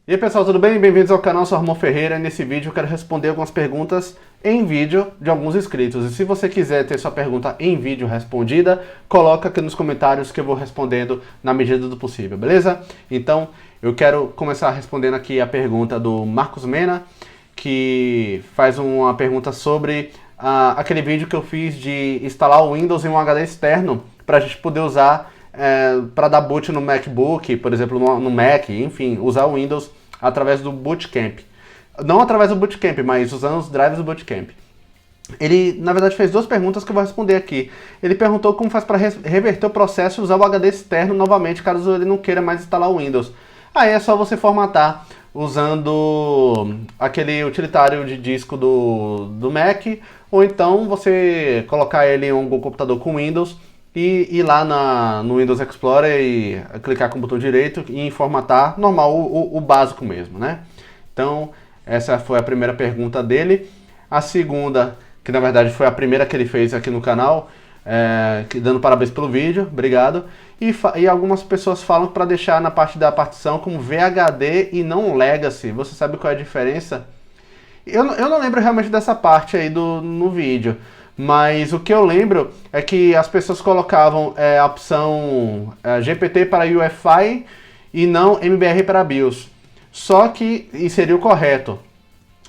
E aí pessoal, tudo bem? Bem-vindos ao canal, sou Armon Ferreira. Nesse vídeo eu quero responder algumas perguntas em vídeo de alguns inscritos. E se você quiser ter sua pergunta em vídeo respondida, coloca aqui nos comentários que eu vou respondendo na medida do possível, beleza? Então, eu quero começar respondendo aqui a pergunta do Marcos Mena, que faz uma pergunta sobre aquele vídeo que eu fiz de instalar o Windows em um HD externo para a gente poder usar para dar boot no MacBook, por exemplo, no Mac, enfim, usar o Windows através do Bootcamp. Não através do Bootcamp, mas usando os drives do Bootcamp. Ele, na verdade, fez duas perguntas que eu vou responder aqui. Ele perguntou como faz para reverter o processo e usar o HD externo novamente, caso ele não queira mais instalar o Windows. Aí é só você formatar usando aquele utilitário de disco do Mac, ou então você colocar ele em um computador com Windows e ir lá no Windows Explorer e clicar com o botão direito e formatar normal, o básico mesmo, né? Então, essa foi a primeira pergunta dele. A segunda, que na verdade foi a primeira que ele fez aqui no canal, dando parabéns pelo vídeo, obrigado. E algumas pessoas falam para deixar na parte da partição como VHD e não Legacy. Você sabe qual é a diferença? Eu não lembro realmente dessa parte aí no vídeo. Mas o que eu lembro é que as pessoas colocavam a opção GPT para UEFI e não MBR para BIOS. Só que, e seria o correto.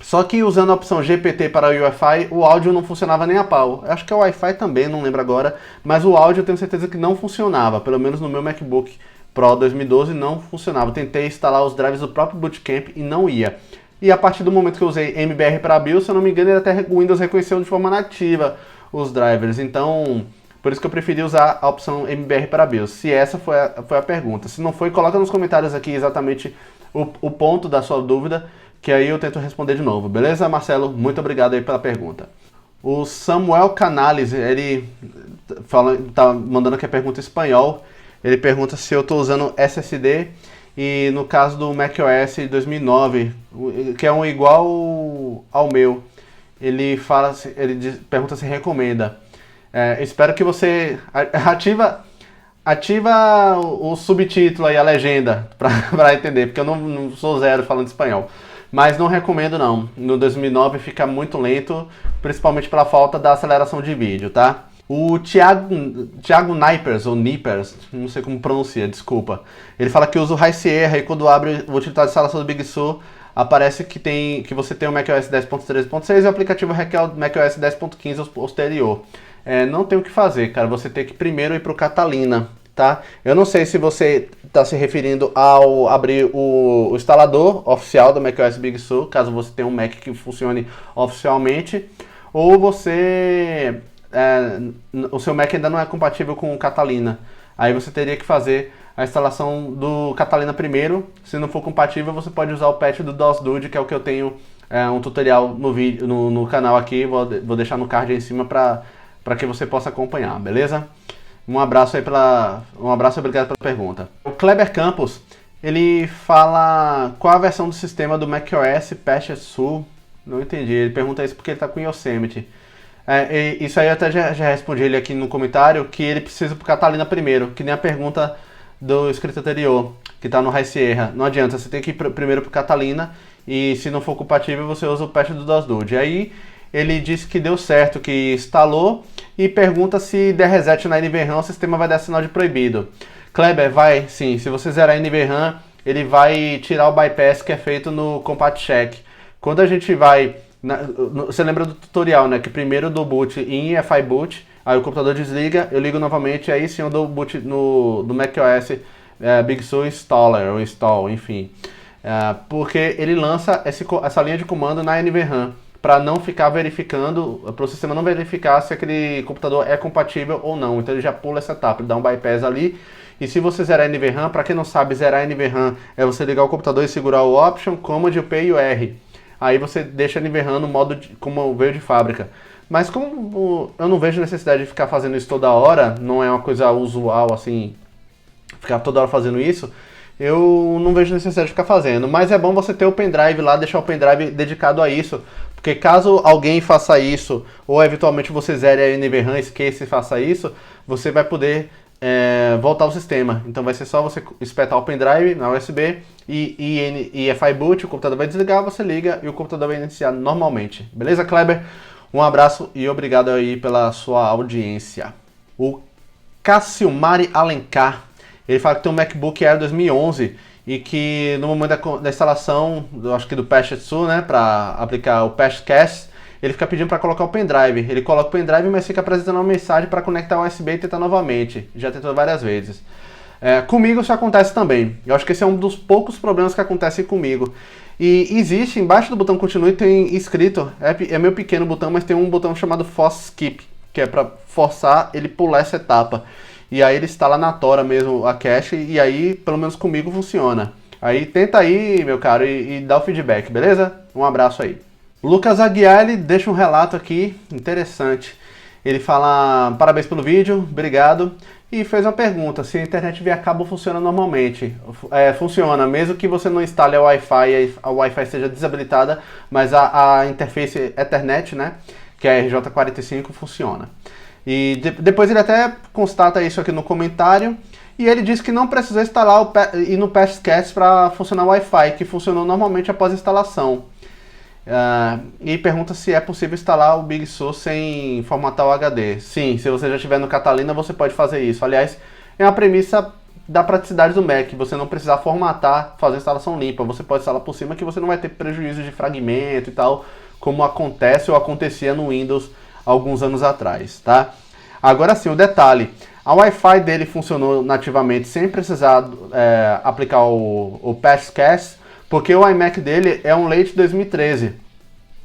Só que usando a opção GPT para UEFI, o áudio não funcionava nem a pau. Acho que é o Wi-Fi também, não lembro agora. Mas o áudio eu tenho certeza que não funcionava. Pelo menos no meu MacBook Pro 2012 não funcionava. Eu tentei instalar os drives do próprio Bootcamp e não ia. E a partir do momento que eu usei MBR para BIOS, se eu não me engano, ele até o Windows reconheceu de forma nativa os drivers. Então, por isso que eu preferi usar a opção MBR para BIOS. Se essa foi a pergunta. Se não foi, coloca nos comentários aqui exatamente o ponto da sua dúvida, que aí eu tento responder de novo. Beleza, Marcelo? Muito obrigado aí pela pergunta. O Samuel Canales, ele tá mandando aqui a pergunta em espanhol. Ele pergunta se eu estou usando SSD. E no caso do macOS 2009, que é um igual ao meu, ele pergunta se recomenda. Espero que você ativa o subtítulo aí, a legenda, para entender, porque eu não sou zero falando espanhol. Mas não recomendo não. No 2009 fica muito lento, principalmente pela falta da aceleração de vídeo, tá? O Thiago Nipers, ou Nipers, não sei como pronuncia, desculpa. Ele fala que usa o High Sierra e quando abre o utilitário de instalação do Big Sur, aparece que você tem o macOS 10.13.6 e o aplicativo requer o macOS 10.15 posterior. Não tem o que fazer, cara, você tem que primeiro ir para o Catalina, tá? Eu não sei se você está se referindo ao abrir o instalador oficial do macOS Big Sur, caso você tenha um Mac que funcione oficialmente, ou você... o seu Mac ainda não é compatível com o Catalina. Aí você teria que fazer a instalação do Catalina primeiro. Se não for compatível, você pode usar o patch do DOSDude, que é o que eu tenho um tutorial no vídeo, no canal aqui. Vou deixar no card aí em cima para que você possa acompanhar, beleza? Um abraço e obrigado pela pergunta. O Kleber Campos, ele fala qual a versão do sistema do macOS Patch Sul. Não entendi, ele pergunta isso porque ele está com Yosemite. Isso aí eu até já respondi ele aqui no comentário, que ele precisa pro Catalina primeiro, que nem a pergunta do inscrito anterior, que está no High Sierra. Não adianta, você tem que ir primeiro pro Catalina, e se não for compatível, você usa o patch do DOSDude. Aí ele disse que deu certo, que instalou, e pergunta se der reset na NVRAM, o sistema vai dar sinal de proibido. Kleber, vai sim, se você zerar a NVRAM, ele vai tirar o bypass que é feito no Compat Check. Quando a gente vai... Você lembra do tutorial, né? Que primeiro eu dou boot em EFI boot, aí o computador desliga, eu ligo novamente, aí sim eu dou boot no macOS Big Sur Installer, ou install, enfim. Porque ele lança essa linha de comando na NVRAM, para não ficar verificando, para o sistema não verificar se aquele computador é compatível ou não. Então ele já pula essa etapa, ele dá um bypass ali. E se você zerar a NVRAM, para quem não sabe, zerar a NVRAM é você ligar o computador e segurar o Option, Command, o P e o R. Aí você deixa a NVRAM no modo como veio de fábrica. Mas como eu não vejo necessidade de ficar fazendo isso toda hora, não é uma coisa usual assim, ficar toda hora fazendo isso, eu não vejo necessidade de ficar fazendo. Mas é bom você ter o pendrive lá, deixar o pendrive dedicado a isso, porque caso alguém faça isso, ou eventualmente você zere a NVRAM, esqueça e faça isso, você vai poder voltar ao sistema. Então vai ser só você espetar o pendrive na USB e EFI boot, o computador vai desligar, você liga e o computador vai iniciar normalmente. Beleza, Kleber? Um abraço e obrigado aí pela sua audiência. O Cassiomari Alencar, ele fala que tem um MacBook Air 2011 e que no momento da instalação, acho que do Patch-Su, né, para aplicar o Patch-Cast, ele fica pedindo para colocar o pendrive. Ele coloca o pendrive, mas fica apresentando uma mensagem para conectar o USB e tentar novamente. Já tentou várias vezes. Comigo isso acontece também. Eu acho que esse é um dos poucos problemas que acontecem comigo. E existe, embaixo do botão continue, tem escrito, é meio pequeno o botão, mas tem um botão chamado Force Skip, que é para forçar ele pular essa etapa. E aí ele instala na tora mesmo a cache, e aí, pelo menos comigo, funciona. Aí tenta aí, meu caro, e dá o feedback, beleza? Um abraço aí. Lucas Aguiar, ele deixa um relato aqui interessante. Ele fala, parabéns pelo vídeo, obrigado. E fez uma pergunta, se a internet via cabo funciona normalmente. Funciona, mesmo que você não instale a Wi-Fi e a Wi-Fi seja desabilitada, mas a interface Ethernet, né, que é a RJ45, funciona. E depois ele até constata isso aqui no comentário, e ele diz que não precisou instalar ir no Patch-Cast para funcionar o Wi-Fi, que funcionou normalmente após a instalação. E pergunta se é possível instalar o Big Sur sem formatar o HD. Sim, se você já estiver no Catalina, você pode fazer isso. Aliás, é uma premissa da praticidade do Mac, você não precisar formatar, fazer a instalação limpa. Você pode instalar por cima que você não vai ter prejuízo de fragmento e tal, como acontece ou acontecia no Windows alguns anos atrás, tá? Agora sim, o detalhe. A Wi-Fi dele funcionou nativamente sem precisar aplicar o Patch-Cast, porque o iMac dele é um late 2013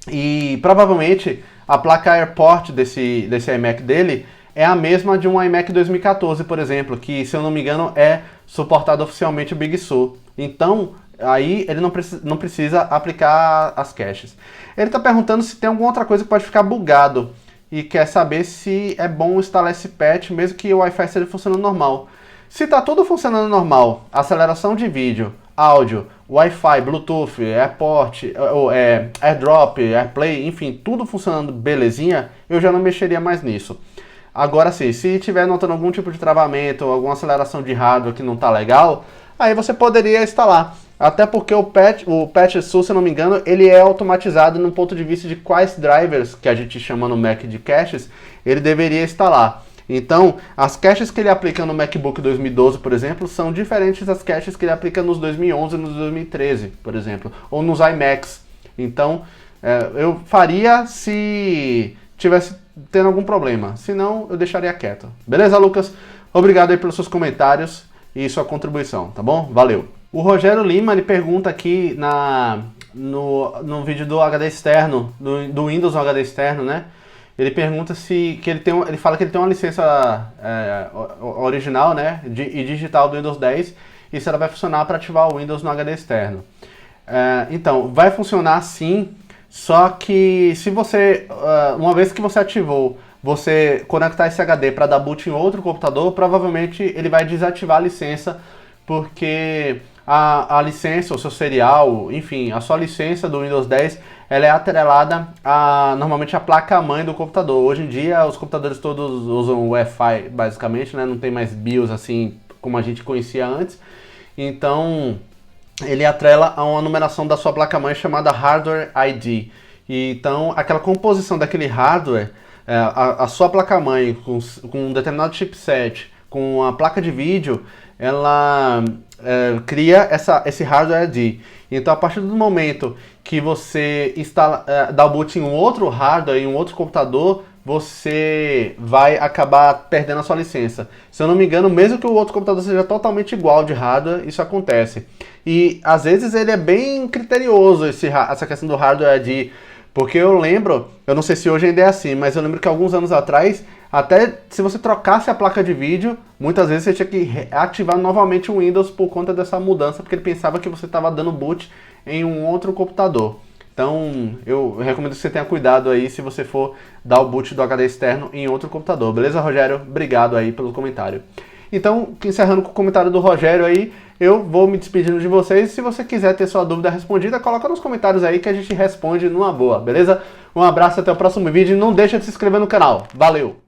e provavelmente a placa AirPort desse iMac dele é a mesma de um iMac 2014, por exemplo, que, se eu não me engano, é suportado oficialmente o Big Sur. Então, aí ele não precisa aplicar as caches. Ele está perguntando se tem alguma outra coisa que pode ficar bugado e quer saber se é bom instalar esse patch mesmo que o Wi-Fi esteja funcionando normal. Se está tudo funcionando normal, aceleração de vídeo, áudio, Wi-Fi, Bluetooth, AirPort, AirDrop, AirPlay, enfim, tudo funcionando belezinha, eu já não mexeria mais nisso. Agora sim, se estiver notando algum tipo de travamento, alguma aceleração de hardware que não está legal, aí você poderia instalar. Até porque o Patch-Su, se não me engano, ele é automatizado no ponto de vista de quais drivers, que a gente chama no Mac de caches, ele deveria instalar. Então, as caches que ele aplica no MacBook 2012, por exemplo, são diferentes das caches que ele aplica nos 2011 e nos 2013, por exemplo, ou nos iMacs. Então, eu faria se tivesse tendo algum problema, senão eu deixaria quieto. Beleza, Lucas? Obrigado aí pelos seus comentários e sua contribuição, tá bom? Valeu! O Rogério Lima, ele pergunta aqui no vídeo do HD externo, do Windows no HD externo, né? Ele pergunta ele fala que ele tem uma licença original, né, e digital do Windows 10, e se ela vai funcionar para ativar o Windows no HD externo. Então, vai funcionar sim, só que se você, uma vez que você ativou, você conectar esse HD para dar boot em outro computador, provavelmente ele vai desativar a licença, porque a licença, o seu serial, enfim, a sua licença do Windows 10, ela é atrelada normalmente a placa-mãe do computador. Hoje em dia, os computadores todos usam Wi-Fi, basicamente, né? Não tem mais BIOS assim como a gente conhecia antes. Então, ele atrela a uma numeração da sua placa-mãe chamada Hardware ID. E, então, aquela composição daquele hardware, a sua placa-mãe com um determinado chipset, com a placa de vídeo, ela cria esse hardware ID. Então, a partir do momento que você dá o boot em um outro hardware, em um outro computador, você vai acabar perdendo a sua licença. Se eu não me engano, mesmo que o outro computador seja totalmente igual de hardware, isso acontece. E, às vezes, ele é bem criterioso, essa questão do hardware ID. Porque eu lembro, eu não sei se hoje ainda é assim, mas eu lembro que alguns anos atrás, até se você trocasse a placa de vídeo, muitas vezes você tinha que ativar novamente o Windows por conta dessa mudança, porque ele pensava que você estava dando boot em um outro computador. Então, eu recomendo que você tenha cuidado aí se você for dar o boot do HD externo em outro computador. Beleza, Rogério? Obrigado aí pelo comentário. Então, encerrando com o comentário do Rogério aí, eu vou me despedindo de vocês. Se você quiser ter sua dúvida respondida, coloca nos comentários aí que a gente responde numa boa, beleza? Um abraço, até o próximo vídeo e não deixa de se inscrever no canal. Valeu!